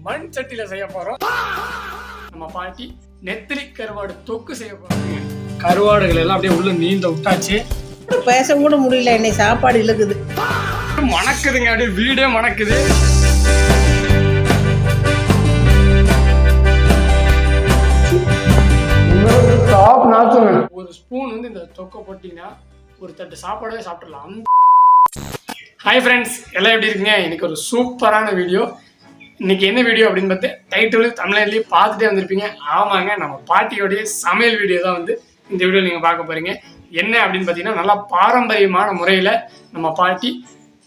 மண் சட்டியில செய்ய போறோம். நம்ம பாட்டி நெத்திலி கருவாடு தொக்கு செய்ய போறாங்க. கருவாடுகள் எல்லாம் அப்படியே உள்ள நீந்த விட்டாச்சு. பேச கூட முடியல, என்னை சாப்பாடு இழுக்குது. மணக்குதுங்க, அப்படியே வீடே மணக்குது. ஒரு ஸ்பூன் வந்து இந்த தொக்கை போட்டீங்கன்னா ஒரு தட்டு சாப்பாடவே சாப்பிடலாம். ஹாய் ஃப்ரெண்ட்ஸ், எல்லாம் எப்படி இருக்கீங்க? இன்னைக்கு ஒரு சூப்பரான வீடியோ. இன்னைக்கு என்ன வீடியோ அப்படின்னு பார்த்து டைட்டில் தமிழ்லேயே பார்த்துட்டே வந்திருப்பீங்க. ஆமாங்க, நம்ம பாட்டியோடைய சமையல் வீடியோ தான் வந்து இந்த வீடியோ நீங்கள் பார்க்க போறீங்க. என்ன அப்படின்னு பார்த்தீங்கன்னா, நல்லா பாரம்பரியமான முறையில் நம்ம பாட்டி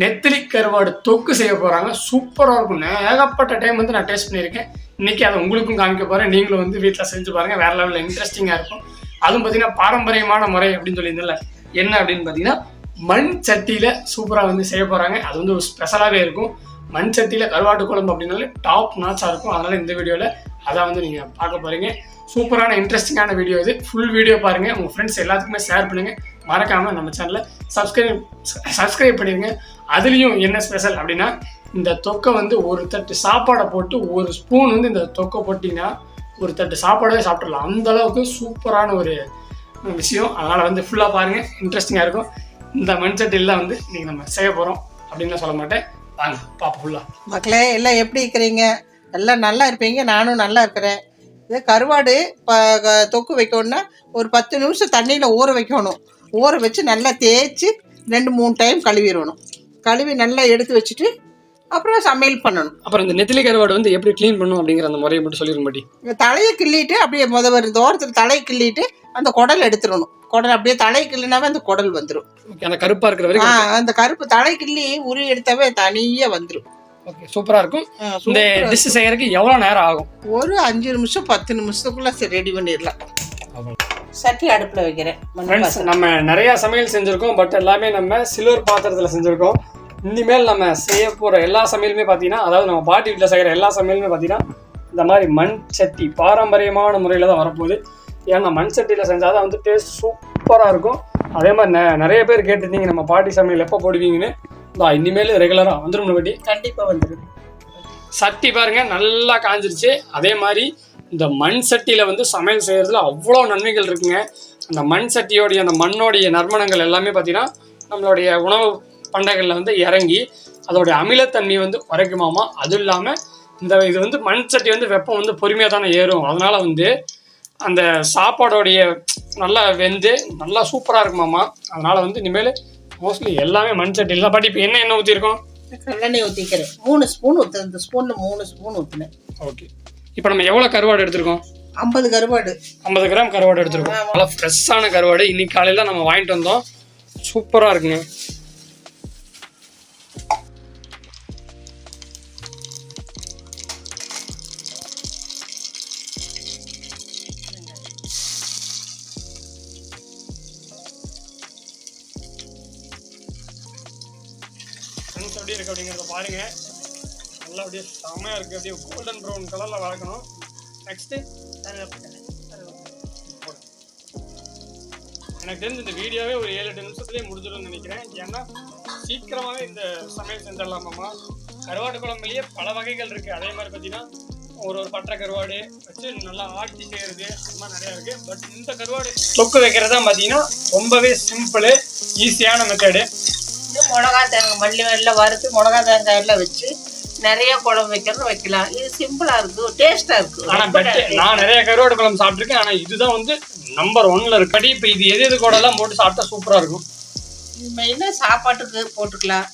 நெத்திலி கருவாடு தொக்கு செய்ய போகிறாங்க. சூப்பராக இருக்கும். ஏகப்பட்ட டைம் வந்து நான் டேஸ்ட் பண்ணியிருக்கேன். இன்றைக்கி அதை உங்களுக்கும் காமிக்க போகிறேன். நீங்களும் வந்து வீட்டில் செஞ்சு பாருங்கள், வேறு லெவலில் இன்ட்ரெஸ்டிங்காக இருக்கும். அதுவும் பார்த்தீங்கன்னா பாரம்பரியமான முறை அப்படின்னு சொல்லியிருந்தேன்ல, என்ன அப்படின்னு பார்த்தீங்கன்னா மண் சட்டியில் சூப்பராக வந்து செய்ய போகிறாங்க. அது வந்து ஒரு ஸ்பெஷலாகவே இருக்கும். மண் சட்டியில் கருவாட்டு குழம்பு அப்படின்னாலே டாப் நாச்சாக இருக்கும். அதனால் இந்த வீடியோவில் அதான் வந்து நீங்கள் பார்க்க போகிறீங்க. சூப்பரான இன்ட்ரெஸ்டிங்கான வீடியோ இது. ஃபுல் வீடியோ பாருங்கள், உங்கள் ஃப்ரெண்ட்ஸ் எல்லாத்துக்குமே ஷேர் பண்ணுங்கள். மறக்காமல் நம்ம சேனலை சப்ஸ்கிரைப் பண்ணிடுங்க. அதுலேயும் என்ன ஸ்பெஷல் அப்படின்னா, இந்த தொக்கை வந்து ஒரு தட்டு சாப்பாடை போட்டு ஒரு ஸ்பூன் வந்து இந்த தொக்கை போட்டிங்கன்னா ஒரு தட்டு சாப்பாடவே சாப்பிட்றலாம். அந்தளவுக்கு சூப்பரான ஒரு விஷயம். அதனால் வந்து ஃபுல்லாக பாருங்கள், இன்ட்ரெஸ்டிங்காக இருக்கும். இந்த மண் சட்டியில் தான் வந்து இன்றைக்கி நம்ம செய்ய போகிறோம் அப்படின்னு சொல்ல மாட்டேன். வாங்க பாப்பா ஃபுல்லாக. மக்களே எல்லாம் எப்படி இருக்கிறீங்க? எல்லாம் நல்லா இருப்பீங்க, நானும் நல்லா இருக்கிறேன். இது கருவாடு தொக்கு வைக்கணும்னா ஒரு 10 நிமிஷம் தண்ணியில் ஊற வைக்கணும். ஊற வச்சு நல்லா தேய்ச்சி 2-3 டைம் கழுவிடணும். கழுவி நல்லா எடுத்து வச்சுட்டு அப்புறம் சமையல் பண்ணணும். அப்புறம் இந்த நெத்திலி கருவாடு வந்து எப்படி க்ளீன் பண்ணும் அப்படிங்கிற அந்த முறையை மட்டும் சொல்லிருக்க மாட்டி. இந்த தலையை கிள்ளிட்டு அப்படியே ஒரு தோரத்தில் தலையை கிள்ளிட்டு அந்த குடல் எடுத்துடணும். குடல் அப்படியே தலையை கிள்ளினாவே அந்த குடல் வந்துடும். அந்த கருப்பாக இருக்கிற வரைக்கும் அந்த கருப்பு தலை கிள்ளி உரி எடுத்தாவே தனியாக வந்துடும். ஓகே, சூப்பராக இருக்கும். இந்த டிஷ் செய்யறதுக்கு எவ்வளோ நேரம் ஆகும்? ஒரு 5 நிமிஷம் 10 நிமிஷத்துக்குள்ள ரெடி பண்ணிடலாம். சட்டி அடுப்பில் வைக்கிறேன். நம்ம நிறைய சமையல் செஞ்சுருக்கோம், பட் எல்லாமே நம்ம சில்வர் பாத்திரத்தில் செஞ்சுருக்கோம். இனிமேல் நம்ம செய்ய போகிற எல்லா சமையலுமே பார்த்தீங்கன்னா, அதாவது நம்ம பாட்டி வீட்டில் செய்கிற எல்லா சமையலுமே பார்த்தீங்கன்னா இந்த மாதிரி மண் சட்டி பாரம்பரியமான முறையில் தான் வரப்போகுது. ஏன்னா மண் சட்டியில் செஞ்சால் தான் வந்து டேஸ்ட் சூப்பராக இருக்கும். அதே மாதிரி நிறைய பேர் கேட்டுருந்தீங்க நம்ம பாட்டி சமையல் எப்போ போடுவீங்கன்னு. இனிமேல் ரெகுலராக வந்துடும். பாட்டி கண்டிப்பாக வந்துடும். சட்டி பாருங்கள் நல்லா காஞ்சிருச்சு. அதே மாதிரி இந்த மண் சட்டியில் வந்து சமையல் செய்கிறதுல அவ்வளோ நன்மைகள் இருக்குங்க. அந்த மண் சட்டியோடைய அந்த மண்ணோடைய நறுமணங்கள் எல்லாமே பார்த்தீங்கன்னா நம்மளுடைய உணவு பண்டங்களில் வந்து இறங்கி அதோடைய அமிலத்தன்மை வந்து குறைக்குமாமா. அதுவும் இல்லாமல் இது வந்து மண் சட்டி வந்து வெப்பம் வந்து பொறுமையாக தானே ஏறும். அதனால் வந்து அந்த சாப்பாடோடைய நல்லா வெந்து நல்லா சூப்பராக இருக்குமாமா. அதனால் வந்து இனிமேல் மோஸ்ட்லி எல்லாமே மண் சட்டியில் தான். பட் இப்போ என்ன ஊற்றிருக்கோம்? நல்லெண்ணெய் ஊற்றிக்கிறேன். 3 ஸ்பூன் ஊற்றுறேன். இந்த ஸ்பூனில் 3 ஸ்பூன் ஊற்றினேன். ஓகே, இப்போ நம்ம எவ்வளோ கருவாடு எடுத்துருக்கோம்? 50 கருவாடு, 50 கிராம் கருவாடு எடுத்துருக்கோம். நல்லா ஃப்ரெஷ்ஷான கருவாடு. இன்னைக்கு காலையில் நம்ம வாங்கிட்டு வந்தோம். சூப்பராக இருக்குங்க. எப்படி இருக்கு அப்படிங்கிறத பாருங்க. நல்லா அப்படியே செமையாக இருக்குது. அப்படியே கோல்டன் ப்ரௌன் கலரில் வளர்க்கணும். நெக்ஸ்ட்டு எனக்கு தெரிஞ்சு இந்த வீடியோவே ஒரு 7-8 நிமிஷத்துலேயே முடிஞ்சிடும்னு நினைக்கிறேன். ஏன்னா சீக்கிரமாகவே இந்த சமையல் செஞ்சிடலாமாம்மா. கருவாடு குழம்புலேயே பல வகைகள் இருக்குது. அதே மாதிரி பார்த்தீங்கன்னா ஒரு பட்டை கருவாடு வச்சு நல்லா ஆட்டி செய்கிறது, அது மாதிரி நிறையா இருக்குது. பட் இந்த கருவாடு தொக்கு வைக்கிறது தான் பார்த்தீங்கன்னா ரொம்பவே சிம்பிளு, ஈஸியான மெத்தடு. மிளகா தேங்காய் மல்லி எல்லாம் வறுத்து மிளகா தேங்காய் எல்லாம் வச்சு நிறைய குழம்பு வைக்கிறது வைக்கலாம். இது சிம்பிளா இருக்கு, டேஸ்டா இருக்கு. ஆனா நான் நிறைய கருவாடு குழம்பு சாப்பிட்டுருக்கேன். ஆனா இதுதான் வந்து நம்பர் 1ல இருக்கு. இப்போ இது எது கூட எல்லாம் போட்டு சாப்பிட்டா சூப்பரா இருக்கும். இது மெயினா சாப்பாட்டுக்கு போட்டுக்கலாம்.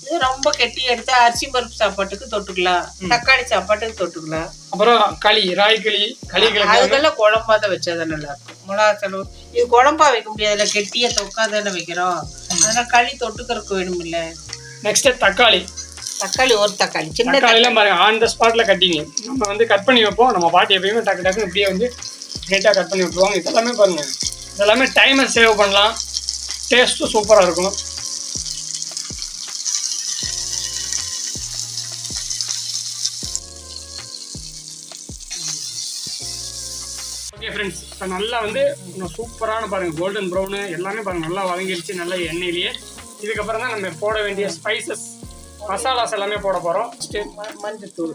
இது ரொம்ப கெட்டி எடுத்து அரிசி பருப்பு சாப்பாட்டுக்கு தொட்டுக்கலாம், தக்காளி சாப்பாட்டுக்கு தொட்டுக்கலாம். அப்புறம் ராய் களி அதுக்கெல்லாம் குழம்பா தான் வச்சா நல்லா இருக்கும். மிளகா செலவு இது குழம்பா வைக்க முடியாதுல்ல, கெட்டிய தொக்காதானே வைக்கிறோம். அதனால களி தொட்டுக்கிறதுக்கு வேணும் இல்ல. நெக்ஸ்ட் தக்காளி ஒரு தக்காளி சின்ன தக்காளிலாம் பாருங்க, ஆன் த ஸ்பாட்ல கட்டிங்க. நம்ம வந்து கட் பண்ணி வைப்போம். நம்ம பாட்டி எப்பயுமே டக்கு இப்படியே வந்து நீட்டாக கட் பண்ணி விட்டுருவாங்க. இதெல்லாமே பாருங்க, இதெல்லாமே டைமை சேவ் பண்ணலாம், டேஸ்ட்டும் சூப்பராக இருக்கும். ஓகே ஃப்ரெண்ட்ஸ், இப்போ நல்லா வந்து சூப்பரான பாருங்கள் கோல்டன் ப்ரௌனு எல்லாமே பாருங்கள் நல்லா வதங்கிடுச்சு நல்லா எண்ணெயிலேயே. இதுக்கப்புறம் தான் நம்ம போட வேண்டிய ஸ்பைசஸ் மசாலாஸ் எல்லாமே போட போகிறோம். மஞ்சத்தூள்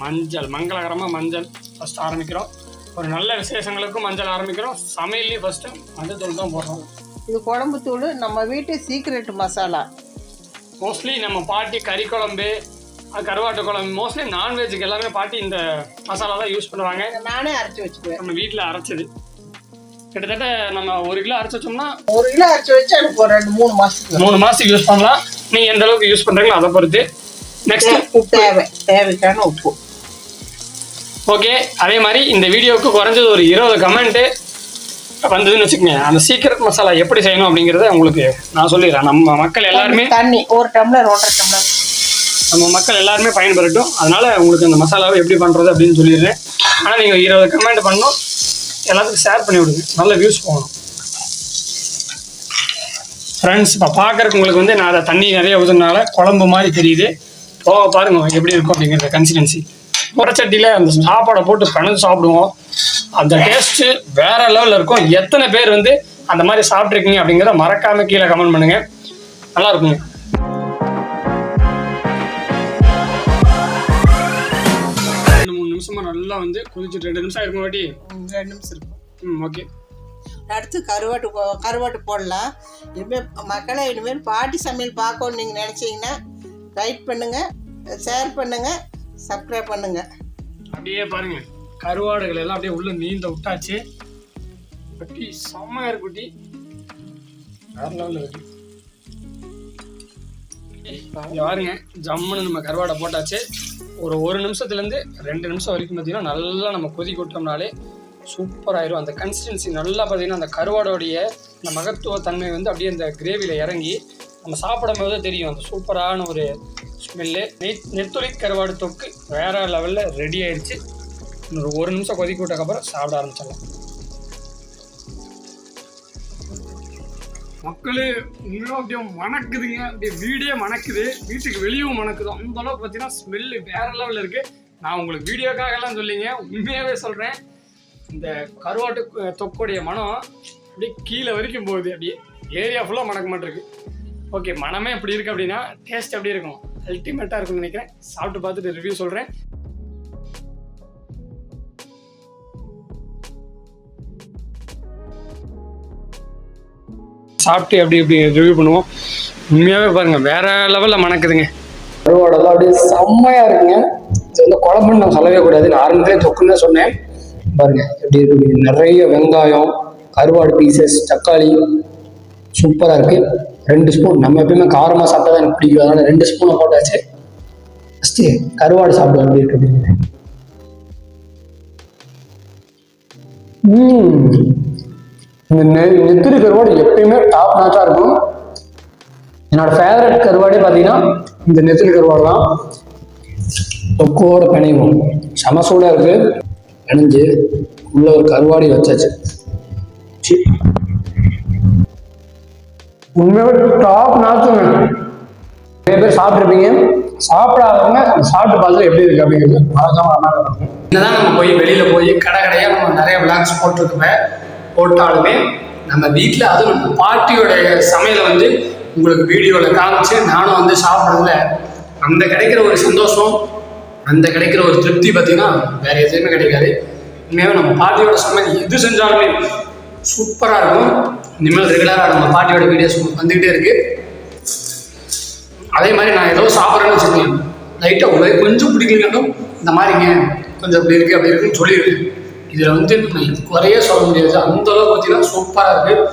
மஞ்சள், மங்களகரமாக மஞ்சள் ஃபஸ்ட் ஆரம்பிக்கிறோம். ஒரு நல்ல விசேஷங்களுக்கும் மஞ்சள் ஆரம்பிக்கிறோம். சமையல்லையும் ஃபஸ்ட்டு மஞ்சள் தூள் தான் போடுறோம். இது குழம்பு தூள், நம்ம வீட்டு சீக்ரெட் மசாலா. மோஸ்ட்லி நம்ம பாட்டி கறி குழம்பு, கருவாட்டு குழம்பு, மோஸ்ட்லி நான்வெஜ்ஜுக்கு எல்லாமே பாட்டி இந்த மசாலா தான் யூஸ் பண்ணுவாங்க. நானே அரைச்சி வச்சுக்குவேன். நம்ம வீட்டில் அரைச்சது கிட்டத்தட்ட நம்ம 1 கிலோ அரைச்சி வச்சோம்னா 1 கிலோ அரைச்சி வச்சு எனக்கு ஒரு 2-3 மாதத்துக்கு 3 மாதத்துக்கு யூஸ் பண்ணலாம். நீங்கள் எந்த அளவுக்கு யூஸ் பண்ணுறீங்களோ அதை பொறுத்து. நெக்ஸ்ட் உப்பு தேவைக்கான உப்பு. ஓகே, அதே மாதிரி இந்த வீடியோவுக்கு குறைஞ்சது ஒரு 20 கமெண்ட்டு வந்ததுன்னு வச்சுக்கோங்க. அந்த சீக்கிரட் மசாலா எப்படி செய்யணும் அப்படிங்கிறத உங்களுக்கு நான் சொல்லிடுறேன். நம்ம மக்கள் எல்லாருமே தண்ணி 1 டம்ளர் 1.5 டம்ளர் நம்ம மக்கள் எல்லாருமே பயன்பெறட்டும். அதனால உங்களுக்கு அந்த மசாலாவை எப்படி பண்ணுறது அப்படின்னு சொல்லிடுறேன். ஆனால் நீங்கள் 20 கமெண்ட் பண்ணணும், எல்லாத்துக்கும் ஷேர் பண்ணி விடுங்க, நல்ல வியூஸ் போகணும். ஃப்ரெண்ட்ஸ், இப்போ பார்க்குறக்கு உங்களுக்கு வந்து நான் அதை தண்ணி நிறைய ஊற்றுனால குழம்பு மாதிரி தெரியுது. போக பாருங்க எப்படி இருக்கும் அப்படிங்கிற கன்சிஸ்டன்சி. உரச்சட்டியில் அந்த சாப்பாடை போட்டு பிணைஞ்சு சாப்பிடுவோம். அந்த டேஸ்ட்டு வேற லெவலில் இருக்கும். எத்தனை பேர் வந்து அந்த மாதிரி சாப்பிட்ருக்கீங்க அப்படிங்கிறத மறக்காமல் கீழே கமெண்ட் பண்ணுங்கள். நல்லா இருக்குங்க. நிமிஷமா நல்லா வந்து கொதிச்சுட்டு 2 நிமிஷம் இருக்கும். வாட்டி 2 நிமிஷம் இருக்கும். ஓகே, அடுத்து கருவாட்டு போடலாம். இனிமேல் மக்களை இனிமேல் பாட்டி சமையல் பார்க்கணும்னு நீங்கள் நினச்சிங்கன்னா லைக் பண்ணுங்கள், ஷேர் பண்ணுங்கள், சப்ஸ்கிரைப் பண்ணுங்கள். அப்படியே பாருங்க, கருவாடுகள் எல்லாம் அப்படியே உள்ள நீந்த விட்டாச்சு. குட்டி செம்மையா இருக்கு. குட்டி வேற லெவலில் இருக்கு. பாருங்க, ஜம்முன்னு நம்ம கருவாடை போட்டாச்சு. ஒரு 1 நிமிஷத்துலேருந்து 2 நிமிஷம் வரைக்கும் பார்த்தீங்கன்னா நல்லா நம்ம கொதிக்க விட்டோம்னாலே சூப்பராயிரும். அந்த கன்சிஸ்டன்சி நல்லா பார்த்தீங்கன்னா அந்த கருவாடோடைய அந்த மகத்துவ தன்மை வந்து அப்படியே அந்த கிரேவியில் இறங்கி நம்ம சாப்பிடும் போது தெரியும் அந்த சூப்பரான ஒரு ஸ்மெல்லு. நெத்துளி கருவாடு தொக்கு வேற லெவலில் ரெடி ஆயிடுச்சு. இன்னொரு 1 நிமிஷம் கொதிக்க விட்டதுக்கப்புறம் சாப்பிட ஆரம்பிச்சிடலாம். மக்களே இன்னும் அப்படியே மணக்குதுங்க, அப்படியே வீடே மணக்குது, வீட்டுக்கு வெளியும் மணக்குது. அந்த அளவுக்கு பார்த்தீங்கன்னா ஸ்மெல்லு வேற லெவலில் இருக்கு. நான் உங்களுக்கு வீடியோக்காகலாம் சொல்லிங்க, உண்மையாகவே சொல்கிறேன். இந்த கருவாட்டு தொக்குடைய மனம் அப்படியே கீழே வரைக்கும் போகுது. அப்படியே ஏரியா ஃபுல்லாக மணக்க மாட்டிருக்கு. ஓகே, மனமே எப்படி இருக்குது அப்படின்னா டேஸ்ட் எப்படி இருக்கும், அல்டிமேட்டாக இருக்கும்னு நினைக்கிறேன். சாப்பிட்டு பார்த்துட்டு ரிவ்யூ சொல்கிறேன். சாப்பிட்டு அப்படி இப்படி ரிவ்யூ பண்ணுவோம். உண்மையாகவே பாருங்கள் வேற லெவலில் மணக்குதுங்க. கருவாடெல்லாம் அப்படியே செம்மையாக இருக்குங்க. இது வந்து குழம்புன்னு நான் சொல்லவே கூடாது, நான் ஆரம்பத்திலே தொக்குன்னு தான் சொன்னேன். பாருங்க எப்படி இருக்கு, நிறைய வெங்காயம், கருவாடு பீசஸ், தக்காளி சூப்பராக இருக்குது. 2 ஸ்பூன், நம்ம எப்பயுமே காரமாக சாப்பிட்டா தான் எனக்கு பிடிக்கும், அதனால 2 ஸ்பூனை போட்டாச்சு. ஃபஸ்ட்டு கருவாடு சாப்பிடுவோம் எப்படி இருக்கு அப்படின்னு. இந்த நெத்திலி கருவாடு எப்பயுமே டாப் நாச்சாக இருக்கும். என்னோட ஃபேவரட் கருவாடே பார்த்தீங்கன்னா இந்த நெத்திலி கருவாடு தான். தொக்கோட பிணையும் செம சூடாக இருக்குது. பிணைஞ்சு உள்ள ஒரு கருவாடி வச்சாச்சு. உண்மையாகவே டாப் நாச்சுங்க. நிறைய பேர் சாப்பிட்ருப்பீங்க, சாப்பிடாதவங்க சாப்பிட்டு பார்த்து எப்படி இருக்கு அப்படிங்கிறது மறக்காம. இதுதான் நம்ம போய் வெளியில் போய் கடையாக நம்ம நிறைய விளாக்ஸ் போட்டாலுமே நம்ம வீட்டில் அதுவும் நம்ம பாட்டியோடைய சமையலை வந்து உங்களுக்கு வீடியோவில் காமிச்சு நானும் வந்து சாப்பிட்றதுல அந்த கிடைக்கிற ஒரு சந்தோஷம், அந்த கிடைக்கிற ஒரு திருப்தி பார்த்தீங்கன்னா வேறு எதுவுமே கிடைக்காது. இனிமேல் நம்ம பாட்டியோட சமையல் எது செஞ்சாலுமே சூப்பராக இருக்கும். இனிமேல் ரெகுலராக நம்ம பாட்டியோட வீடியோஸ் வந்துக்கிட்டே இருக்குது. அதே மாதிரி நான் ஏதோ சாப்பிட்றேன்னு வச்சுருக்கேன், லைட்டாக உங்களுக்கு கொஞ்சம் பிடிக்கலனாலும் இந்த மாதிரிங்க கொஞ்சம் அப்படி இருக்குது அப்படி இருக்குன்னு சொல்லியிருக்கேன். இதில் வந்து குறைய சொல்ல முடியாது, அந்த அளவுக்கு பார்த்தீங்கன்னா சூப்பராக இருக்குது.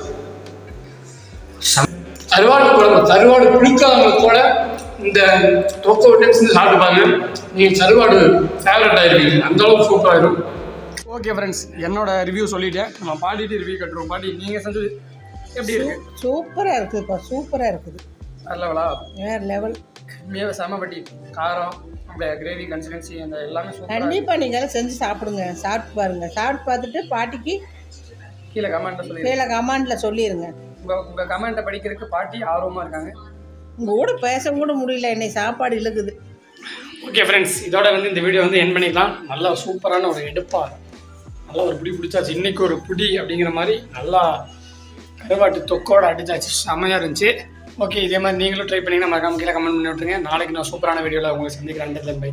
கருவாடு குழம்பு, கருவாடு பிடிக்காதவங்க கூட இந்த தொக்கை விட்டு செஞ்சு சாப்பிட்டுப்பாங்க. நீங்கள் கருவாடு ஃபேவரட் ஆகிருக்கீங்க, அந்த அளவுக்கு சூப்பராக இருக்கும். ஓகே ஃப்ரெண்ட்ஸ், என்னோட ரிவ்யூ சொல்லிட்டேன். நம்ம பாட்டிட்டு ரிவ்யூ கட்டுறோம். பாட்டி நீங்கள் செஞ்சது எப்படி இருக்கு? சூப்பராக இருக்குதுப்பா, சூப்பராக இருக்குது. வேற லெவலா? வேற லெவல். செம பட்டி காரம், அந்த கிரேவி கன்சிஸ்டன்சி அந்த எல்லாமே சூப்பராக. கண்டிப்பாக நீங்கள் செஞ்சு சாப்பிடுங்க, சாப்பிட்டு பாருங்க. சாப்பிட்டு பார்த்துட்டு பாட்டிக்கு கீழே கமெண்ட்டில் சொல்லிடுங்க. உங்கள் கமெண்ட்டை படிக்கிறதுக்கு பாட்டி ஆர்வமாக இருக்காங்க. உங்கள் கூட பேச கூட முடியல, என்னை சாப்பாடு இழுக்குது. ஓகே ஃப்ரெண்ட்ஸ், இதோட வந்து இந்த வீடியோ வந்து என் பண்ணிக்கலாம். நல்லா சூப்பரான ஒரு எடுப்பாக நல்லா ஒரு பிடி பிடிச்சாச்சு. இன்றைக்கி ஒரு பிடி அப்படிங்கிற மாதிரி நல்லா கருவாட்டு தொக்கோடு அடிச்சாச்சு, செம்மையாக இருந்துச்சு. ஓகே, இதே மாதிரி நீங்களும் ட்ரை பண்ணிங்கன்னா மறக்காம கீழே கமெண்ட் பண்ணி விட்டுருங்க. நாளைக்கு நான் சூப்பரான வீடியோவில் உங்களை சந்திக்கிறேன். பை.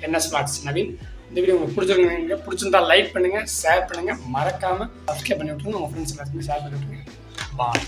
NS Vlogs Naveen. இந்த வீடியோ உங்களுக்கு பிடிச்சிருந்தா லைக் பண்ணுங்கள், ஷேர் பண்ணுங்கள், மறக்காமல் சப்ஸ்கிரைப் பண்ணி விட்ருங்க. உங்கள் ஃப்ரெண்ட்ஸ் எல்லாத்துக்குமே ஷேர் பண்ணி விட்ருங்க. பாய்.